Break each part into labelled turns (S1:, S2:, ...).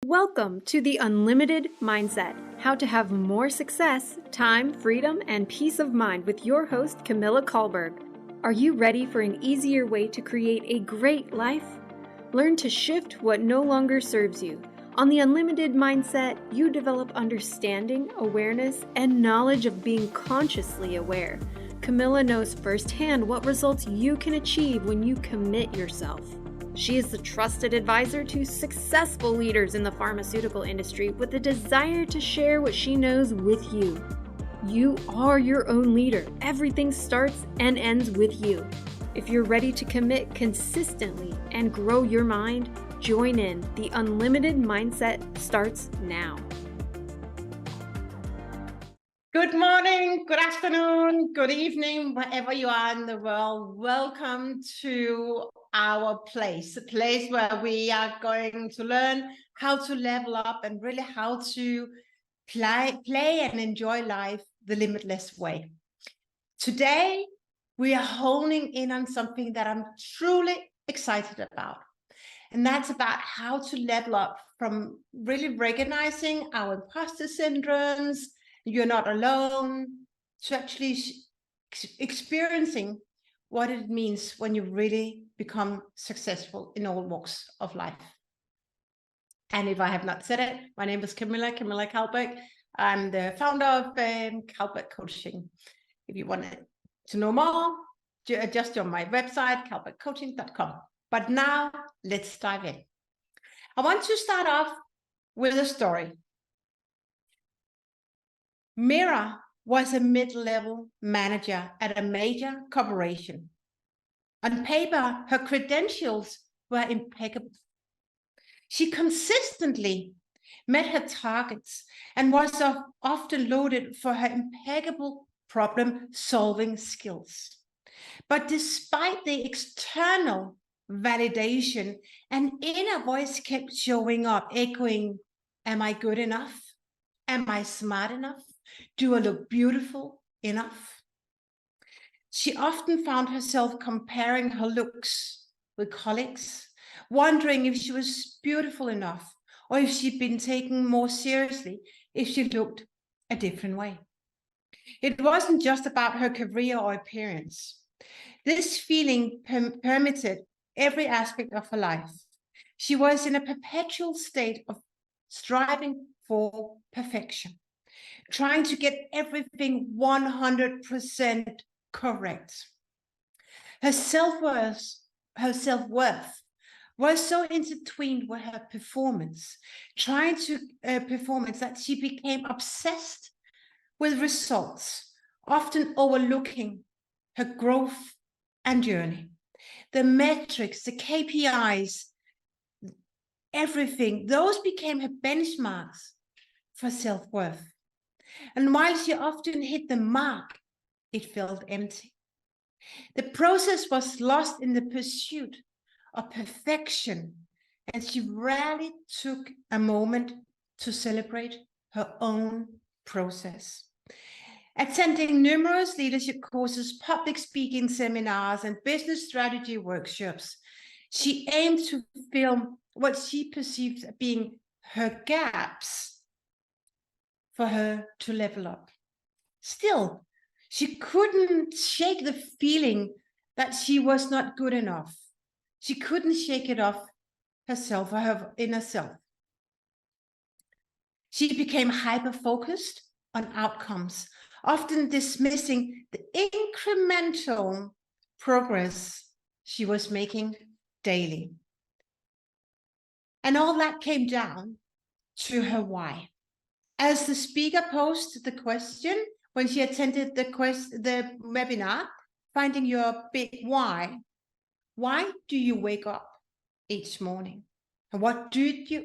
S1: Welcome to the Unlimited Mindset, how to have more success, time, freedom, and peace of mind with your host, camillacalberg. Are you ready for an easier way to create a great life? Learn to shift what no longer serves you. On the Unlimited Mindset, you develop understanding, awareness, and knowledge of being consciously aware. Camilla knows firsthand what results you can achieve when you commit yourself. She is the trusted advisor to successful leaders in the pharmaceutical industry with a desire to share what she knows with you. You are your own leader. Everything starts and ends with you. If you're ready to commit consistently and grow your mind, join in. The Unlimited Mindset starts now.
S2: Good morning, good afternoon, good evening, wherever you are in the world. Welcome to our place, a place where we are going to learn how to level up and really how to play and enjoy life the limitless way. Today, we are honing in on something that I'm truly excited about. And that's about how to level up from really recognizing our imposter syndromes, you're not alone, to actually experiencing what it means when you really become successful in all walks of life. And if I have not said it, my name is Camilla Calberg. I'm the founder of Calberg Coaching. If you want to know more, just on my website, calbergcoaching.com. But now let's dive in. I want to start off with a story. Mira was a mid-level manager at a major corporation. On paper, her credentials were impeccable. She consistently met her targets and was often lauded for her impeccable problem-solving skills. But despite the external validation, an inner voice kept showing up, echoing, "Am I good enough? Am I smart enough? Do I look beautiful enough?" She often found herself comparing her looks with colleagues, wondering if she was beautiful enough or if she'd been taken more seriously if she looked a different way. It wasn't just about her career or appearance. This feeling permeated every aspect of her life. She was in a perpetual state of striving for perfection, trying to get everything 100% correct. Her self-worth was so intertwined with her performance, performance that she became obsessed with results, often overlooking her growth and journey. The metrics, the KPIs, everything, those became her benchmarks for self-worth. And while she often hit the mark, it felt empty. The process was lost in the pursuit of perfection, and she rarely took a moment to celebrate her own process. Attending numerous leadership courses, public speaking seminars, and business strategy workshops, she aimed to fill what she perceived as being her gaps for her to level up. Still, she couldn't shake the feeling that she was not good enough. She couldn't shake it off herself or her inner self. She became hyper-focused on outcomes, often dismissing the incremental progress she was making daily. And all that came down to her why. As the speaker posed the question when she attended the webinar, Finding Your Big Why. Why do you wake up each morning? And what do you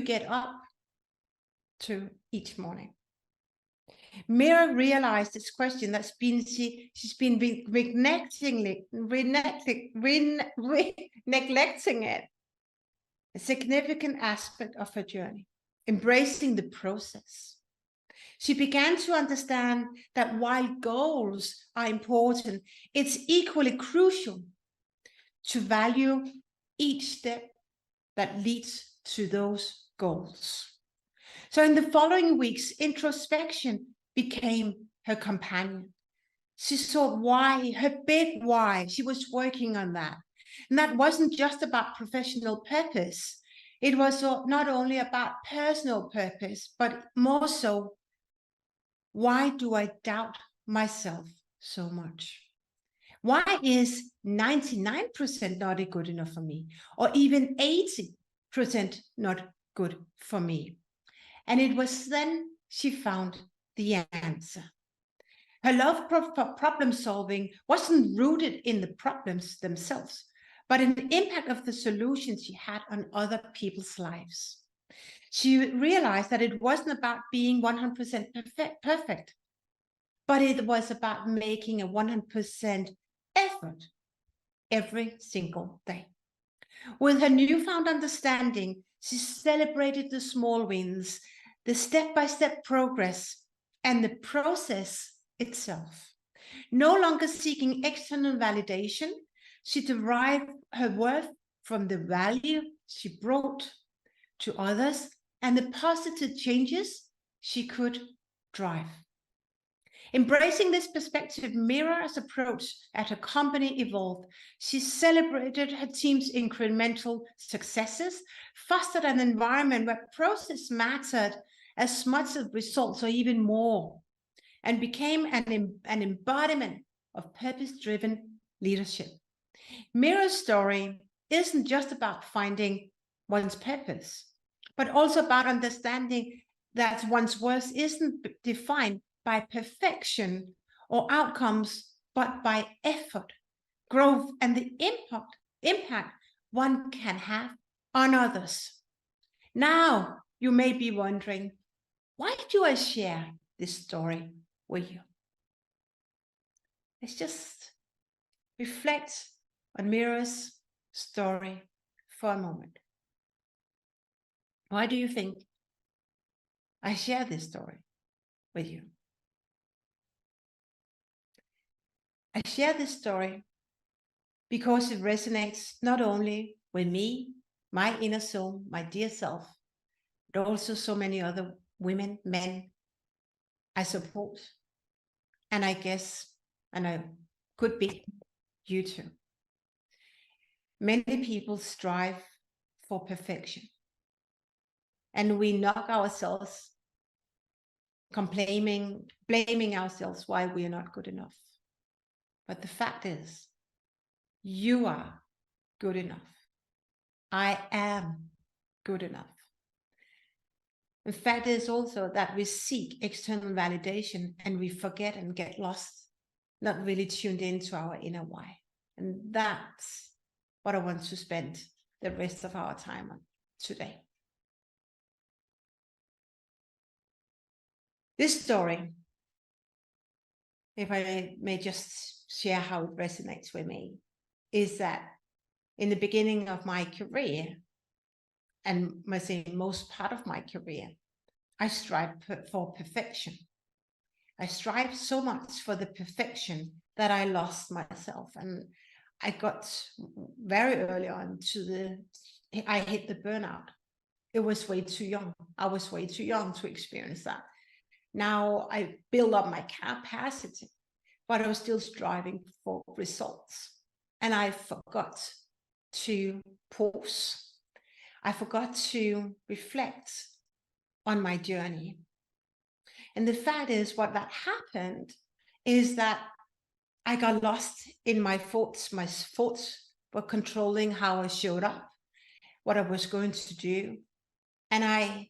S2: get up to each morning? Mira realized this question that's been she's been neglecting it. A significant aspect of her journey, embracing the process. She began to understand that while goals are important, it's equally crucial to value each step that leads to those goals. So in the following weeks, introspection became her companion. She saw why, her big why. She was working on that. And that wasn't just about professional purpose. It was not only about personal purpose, but more so, why do I doubt myself so much? Why is 99% not good enough for me? Or even 80% not good for me? And it was then she found the answer. Her love for problem solving wasn't rooted in the problems themselves, but in the impact of the solutions she had on other people's lives. She realized that it wasn't about being 100% perfect, but it was about making a 100% effort every single day. With her newfound understanding, she celebrated the small wins, the step-by-step progress, and the process itself. No longer seeking external validation, she derived her worth from the value she brought to others and the positive changes she could drive. Embracing this perspective, Mira's approach at her company evolved. She celebrated her team's incremental successes, fostered an environment where process mattered as much as results or even more, and became an embodiment of purpose-driven leadership. Mira's story isn't just about finding one's purpose, but also about understanding that one's worth isn't defined by perfection or outcomes, but by effort, growth, and the impact one can have on others. Now, you may be wondering, why do I share this story with you? Let's just reflect on Mira's story for a moment. Why do you think I share this story with you? I share this story because it resonates not only with me, my inner soul, my dear self, but also so many other women, men I support. And I guess, and I could be you too. Many people strive for perfection. And we knock ourselves, blaming ourselves why we are not good enough. But the fact is, you are good enough. I am good enough. The fact is also that we seek external validation and we forget and get lost, not really tuned into our inner why. And that's what I want to spend the rest of our time on today. This story, if I may just share how it resonates with me, is that in the beginning of my career, and I say most part of my career, I strived for perfection. I strived so much for the perfection that I lost myself. And I got very early on I hit the burnout. It was way too young. I was way too young to experience that. Now I build up my capacity, but I was still striving for results. And I forgot to pause. I forgot to reflect on my journey. And the fact is, what that happened is that I got lost in my thoughts. My thoughts were controlling how I showed up, what I was going to do. And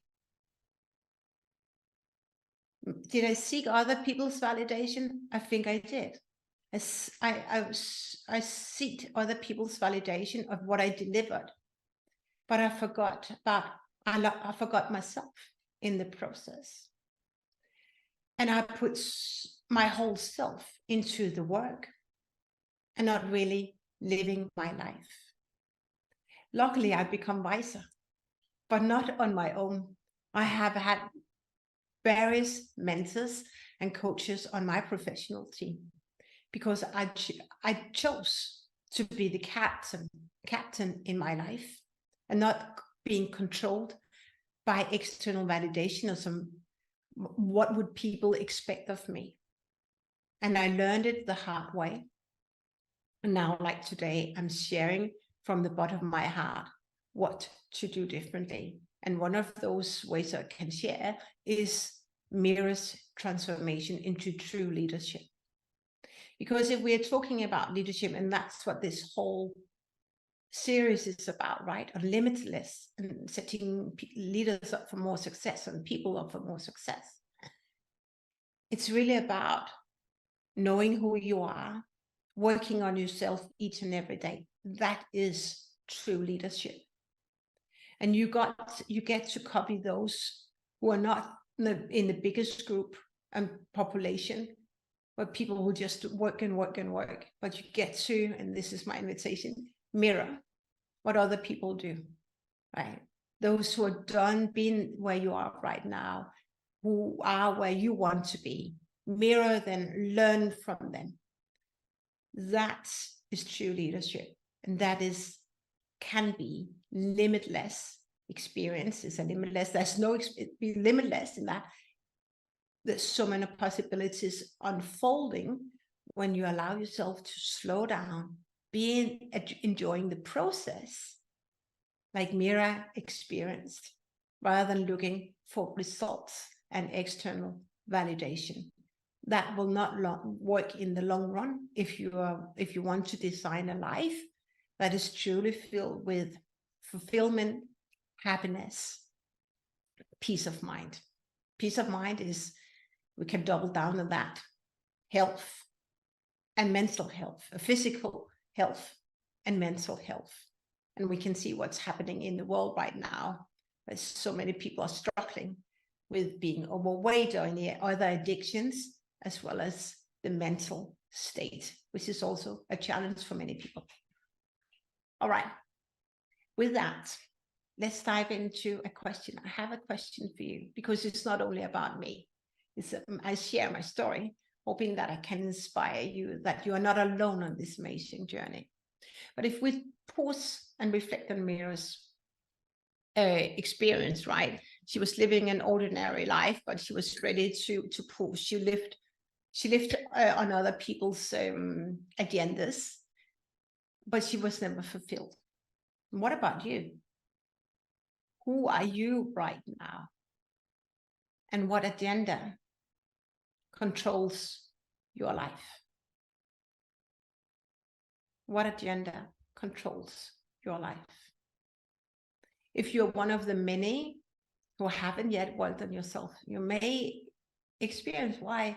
S2: did I seek other people's validation? I think I did. I seeked other people's validation of what I delivered, but I forgot myself in the process. And I put my whole self into the work and not really living my life. Luckily, I've become wiser, but not on my own. I have had various mentors and coaches on my professional team because I chose to be the captain in my life and not being controlled by external validation or what would people expect of me? And I learned it the hard way. And now, like today, I'm sharing from the bottom of my heart what to do differently. And one of those ways I can share is Mira's transformation into true leadership. Because if we're talking about leadership, and that's what this whole series is about, right? On limitless and setting leaders up for more success and people up for more success. It's really about knowing who you are, working on yourself each and every day. That is true leadership. And you get to copy those who are not in the biggest group and population, but people who just work and work and work. But you get to, and this is my invitation, mirror what other people do, right? Those who are been where you are right now, who are where you want to be, mirror them, learn from them. That is true leadership. And that can be limitless. Experience is a limitless. There's no be limitless in that. There's so many possibilities unfolding when you allow yourself to slow down, enjoying the process, like Mira experienced, rather than looking for results and external validation. That will not work in the long run if you want to design a life that is truly filled with fulfillment, happiness, peace of mind. Peace of mind is, we can double down on that, health and mental health, physical health and mental health. And we can see what's happening in the world right now. There's so many people are struggling with being overweight or any other addictions, as well as the mental state, which is also a challenge for many people. All right. With that, let's dive into a question. I have a question for you, because it's not only about me. I share my story, hoping that I can inspire you, that you are not alone on this amazing journey. But if we pause and reflect on Mira's experience, right? She was living an ordinary life, but she was ready to push. She lived on other people's agendas, but she was never fulfilled. And what about you? Who are you right now? And what agenda controls your life? What agenda controls your life? If you're one of the many who haven't yet worked on yourself, you may experience why.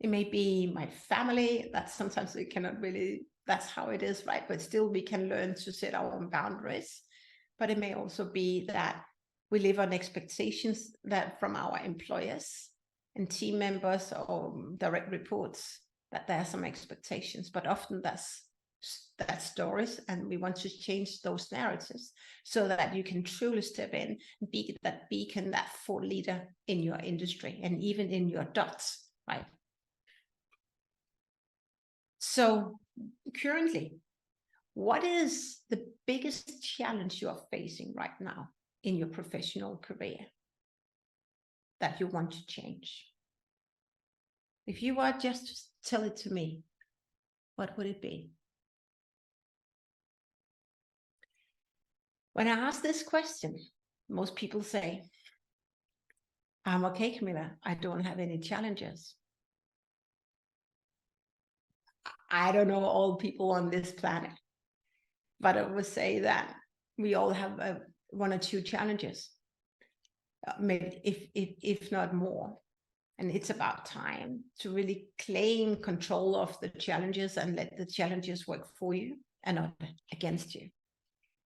S2: It may be my family, that sometimes we cannot really, that's how it is, right? But still we can learn to set our own boundaries. But it may also be that we live on expectations that from our employers and team members or direct reports, that there are some expectations, but often that's stories, and we want to change those narratives so that you can truly step in and be that beacon, that thought leader in your industry and even in your dots, right? So currently, what is the biggest challenge you are facing right now in your professional career that you want to change? If you were just to tell it to me, what would it be? When I ask this question, most people say, I'm okay, Camilla, I don't have any challenges. I don't know all people on this planet, but I would say that we all have one or two challenges, maybe if not more. And it's about time to really claim control of the challenges and let the challenges work for you and not against you.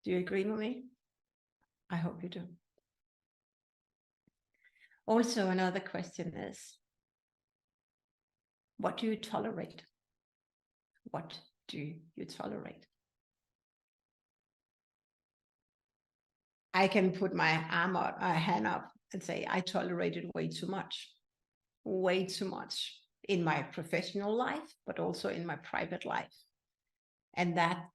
S2: Do you agree with me? I hope you do. Also, another question is, what do you tolerate? What do you tolerate? I can put my hand up and say, I tolerated way too much in my professional life, but also in my private life. And that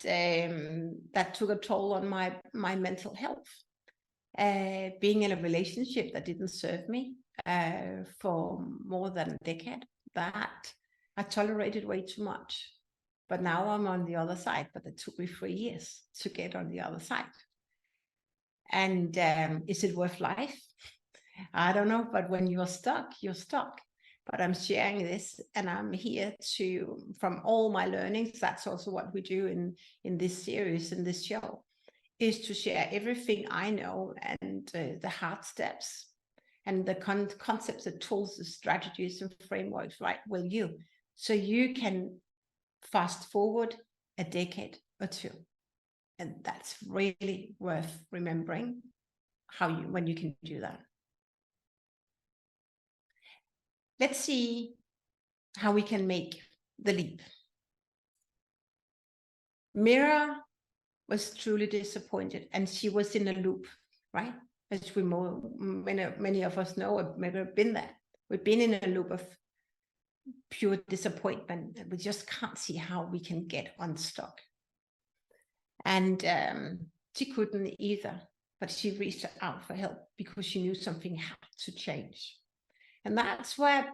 S2: took a toll on my mental health. being in a relationship that didn't serve me for more than a decade, that I tolerated way too much. But now I'm on the other side, but it took me 3 years to get on the other side. And is it worth life? I don't know, but when you're stuck, you're stuck. But I'm sharing this, and I'm here to, from all my learnings, that's also what we do in this series, in this show, is to share everything I know and the hard steps and the concepts, the tools, the strategies and frameworks, right, with you. So you can fast forward a decade or two. And that's really worth remembering when you can do that. Let's see how we can make the leap. Mira was truly disappointed, and she was in a loop, right? As many of us know, have maybe been there. We've been in a loop of pure disappointment, and we just can't see how we can get unstuck. And she couldn't either, but she reached out for help because she knew something had to change. And that's where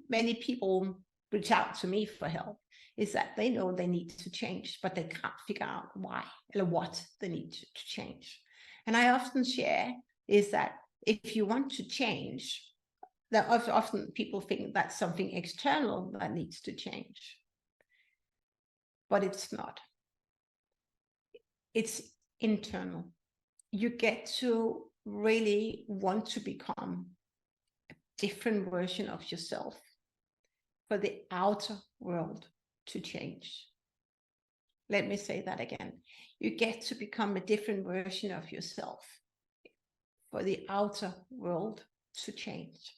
S2: many people reach out to me for help, is that they know they need to change, but they can't figure out why or what they need to change. And I often share is that if you want to change, that often people think that's something external that needs to change. But it's not. It's internal. You get to really want to become a different version of yourself for the outer world to change. Let me say that again. You get to become a different version of yourself for the outer world to change.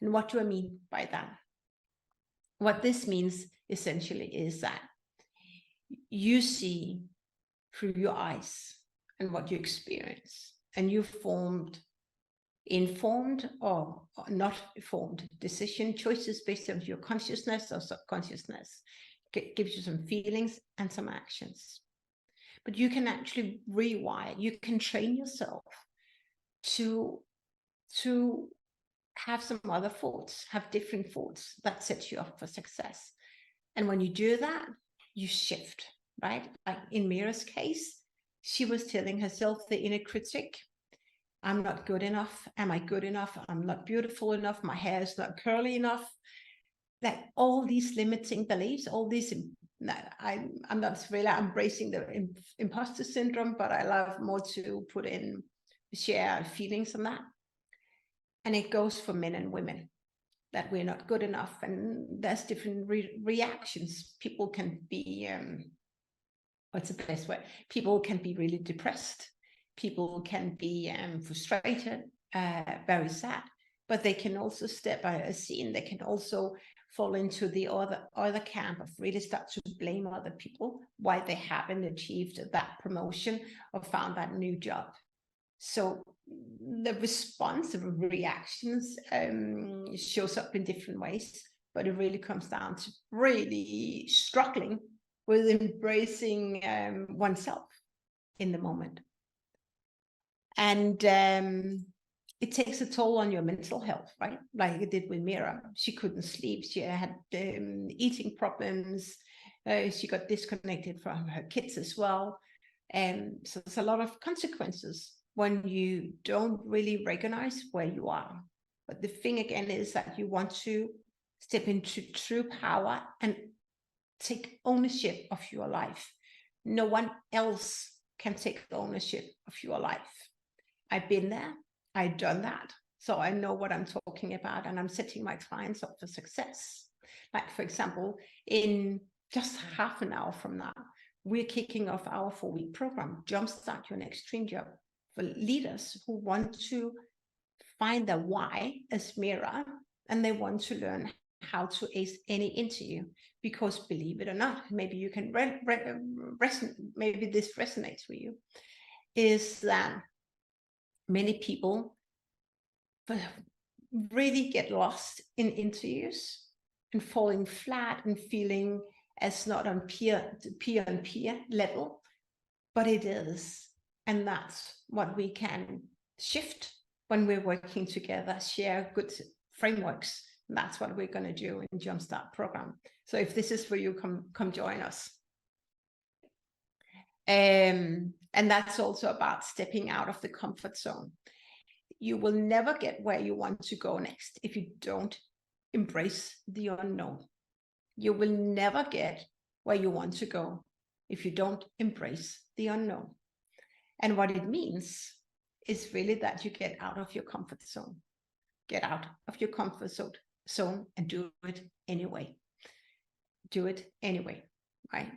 S2: And what do I mean by that? What this means essentially is that you see through your eyes and what you experience, and you formed informed or not informed decision choices based on your consciousness or subconsciousness. It gives you some feelings and some actions. But you can actually rewire, you can train yourself to have some other thoughts, have different thoughts that set you up for success. And when you do that, you shift, right? Like in Mira's case, she was telling herself the inner critic, I'm not good enough. Am I good enough? I'm not beautiful enough. My hair is not curly enough. That all these limiting beliefs, all these, I'm not really embracing the imposter syndrome, but I love more to put in, share feelings on that. And it goes for men and women, that we're not good enough. And there's different reactions. People can be, what's the best way? People can be really depressed. People can be frustrated, very sad, but they can also step by a scene. They can also fall into the other camp of really start to blame other people why they haven't achieved that promotion or found that new job. So the response of reactions shows up in different ways, but it really comes down to really struggling with embracing oneself in the moment. And it takes a toll on your mental health, right? Like it did with Mira. She couldn't sleep. She had eating problems. She got disconnected from her kids as well. So there's a lot of consequences when you don't really recognize where you are. But the thing again is that you want to step into true power and take ownership of your life. No one else can take ownership of your life. I've been there, I've done that. So I know what I'm talking about, and I'm setting my clients up for success. Like, for example, in just half an hour from now, we're kicking off our 4-week program, Jumpstart Your Next Dream Job, for leaders who want to find their why as Mira, and they want to learn how to ace any interview. Because believe it or not, maybe you can maybe this resonates with you, is that many people really get lost in interviews and falling flat and feeling as not on peer level, but it is. And that's what we can shift when we're working together, share good frameworks. That's what we're going to do in Jumpstart program. So if this is for you, come join us. And that's also about stepping out of the comfort zone. You will never get where you want to go next if you don't embrace the unknown. You will never get where you want to go if you don't embrace the unknown. And what it means is really that you get out of your comfort zone. Get out of your comfort zone and do it anyway. Do it anyway, right?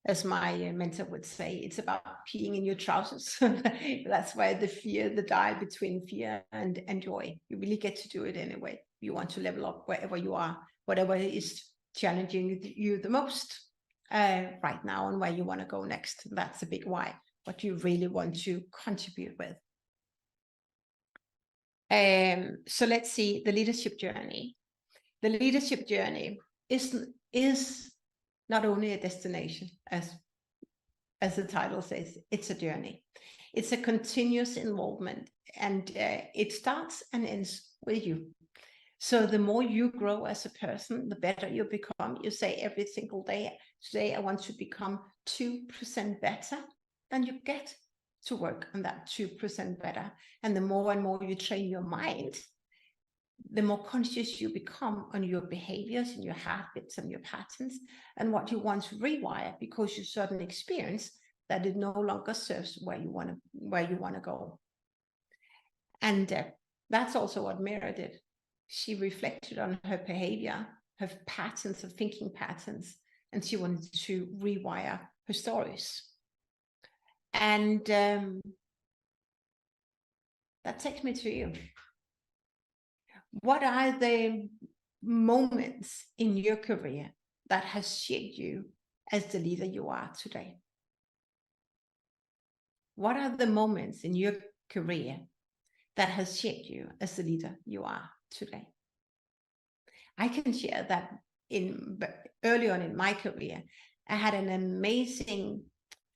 S2: As my mentor would say, it's about peeing in your trousers. That's why the dial between fear and joy. You really get to do it anyway. You want to level up wherever you are, whatever is challenging you the most right now, and where you want to go next. That's a big why, what you really want to contribute with. So let's see the leadership journey. The leadership journey is not only a destination, as the title says, it's a journey. It's a continuous involvement, and it starts and ends with you. So the more you grow as a person, the better you become. You say every single day, today I want to become 2% better. Then you get to work on that 2% better. And the more and more you train your mind, the more conscious you become on your behaviors and your habits and your patterns and what you want to rewire, because you suddenly experience that it no longer serves where you want to go. And that's also what Mira did. She reflected on her behavior, her patterns, her thinking patterns, and she wanted to rewire her stories. And that takes me to you. What are the moments in your career that has shaped you as the leader you are today? What are the moments in your career that has shaped you as the leader you are today? I can share that early on in my career, I had an amazing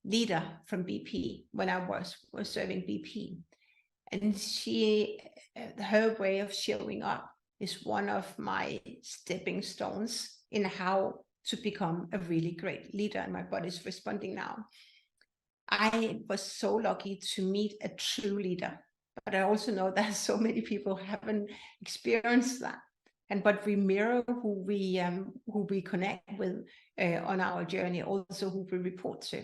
S2: leader from BP when I was serving BP. And her way of showing up is one of my stepping stones in how to become a really great leader. And my body's responding now. I was so lucky to meet a true leader, but I also know that so many people haven't experienced that. But we mirror who we connect with on our journey, also who we report to.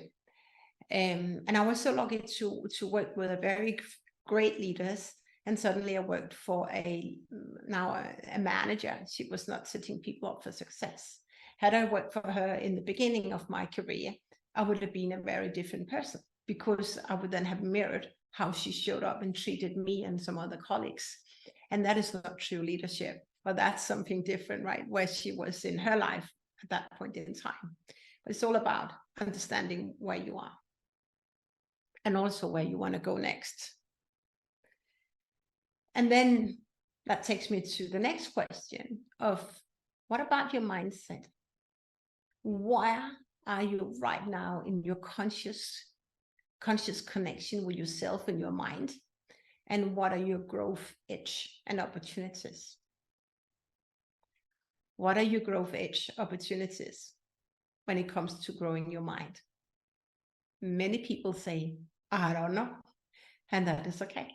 S2: And I was so lucky to work with a very great leaders, and suddenly I worked for a manager. She was not setting people up for success. Had I worked for her in the beginning of my career, I would have been a very different person, because I would then have mirrored how she showed up and treated me and some other colleagues. And that is not true leadership, but that's something different, right? Where she was in her life at that point in time. But it's all about understanding where you are and also where you want to go next. And then that takes me to the next question of, what about your mindset? Where are you right now in your conscious connection with yourself and your mind? And what are your growth edge and opportunities? What are your growth edge opportunities when it comes to growing your mind? Many people say, I don't know, and that is okay.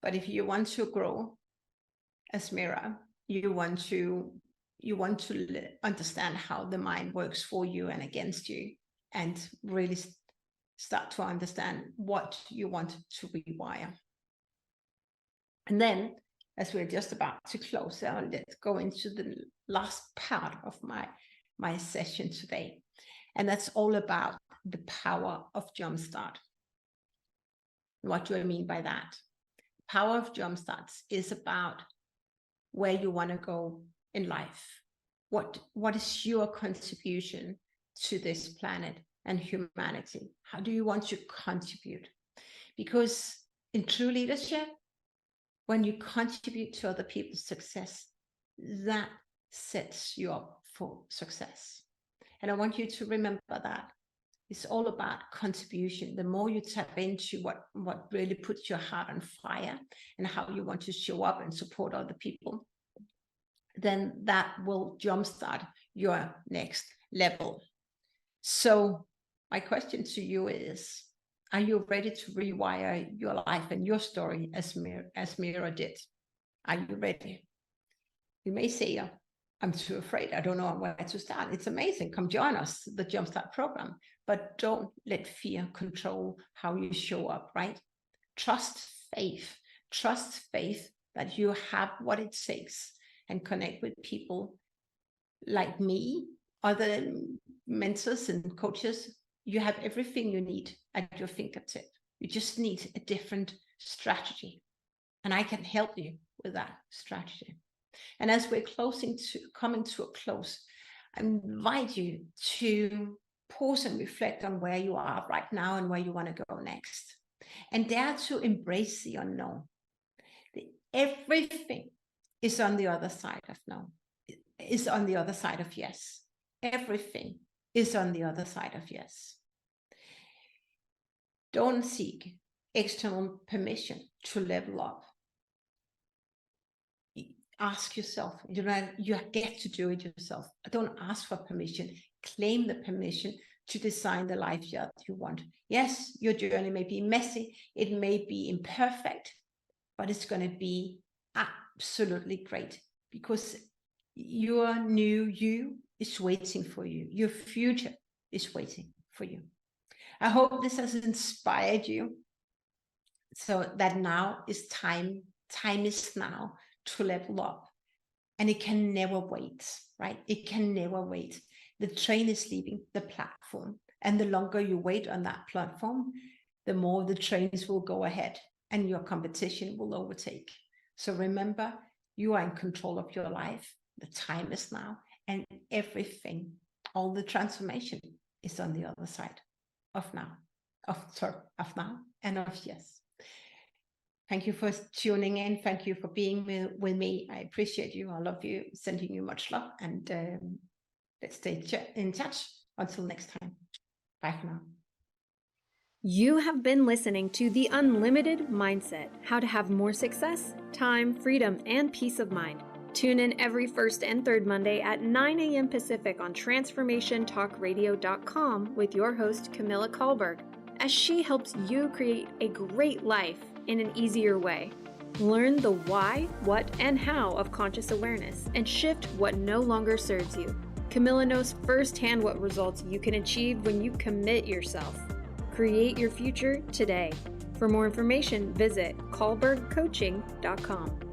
S2: But if you want to grow as Mira, you want to understand how the mind works for you and against you, and really start to understand what you want to rewire. And then, as we're just about to close out, let's go into the last part of my session today. And that's all about the power of Jumpstart. What do I mean by that? Power of Jumpstarts is about where you want to go in life. What is your contribution to this planet and humanity? How do you want to contribute? Because in true leadership, when you contribute to other people's success, that sets you up for success. And I want you to remember that. It's all about contribution. The more you tap into what really puts your heart on fire and how you want to show up and support other people, then that will jumpstart your next level. So my question to you is, are you ready to rewire your life and your story as Mira did? Are you ready? You may say, I'm too afraid. I don't know where to start. It's amazing. Come join us, the Jumpstart program. But don't let fear control how you show up, right? Trust faith. Trust faith that you have what it takes, and connect with people like me, other mentors and coaches. You have everything you need at your fingertip. You just need a different strategy. And I can help you with that strategy. And as we're coming to a close, I invite you to pause and reflect on where you are right now and where you want to go next. And dare to embrace the unknown. Everything is on the other side of no. Is on the other side of yes. Everything is on the other side of yes. Don't seek external permission to level up. Ask yourself, you get to do it yourself. Don't ask for permission. Claim the permission to design the life that you want. Yes, your journey may be messy, it may be imperfect, but it's going to be absolutely great, because your new you is waiting for you. Your future is waiting for you. I hope this has inspired you, so that now is time is now to level up. And it can never wait, right? It can never wait. The train is leaving the platform, and the longer you wait on that platform, the more the trains will go ahead and your competition will overtake. So remember, you are in control of your life. The time is now, and everything, all the transformation is on the other side of now, of now and of yes. Thank you for tuning in. Thank you for being with me. I appreciate you. I love you. Sending you much love, and let's stay in touch until next time. Bye for now.
S1: You have been listening to The Unlimited Mindset: How to Have More Success, Time, Freedom, and Peace of Mind. Tune in every first and third Monday at 9 a.m. Pacific on TransformationTalkRadio.com with your host, camillacalberg, as she helps you create a great life in an easier way. Learn the why, what, and how of conscious awareness, and shift what no longer serves you. Camilla knows firsthand what results you can achieve when you commit yourself. Create your future today. For more information, visit calbergcoaching.com.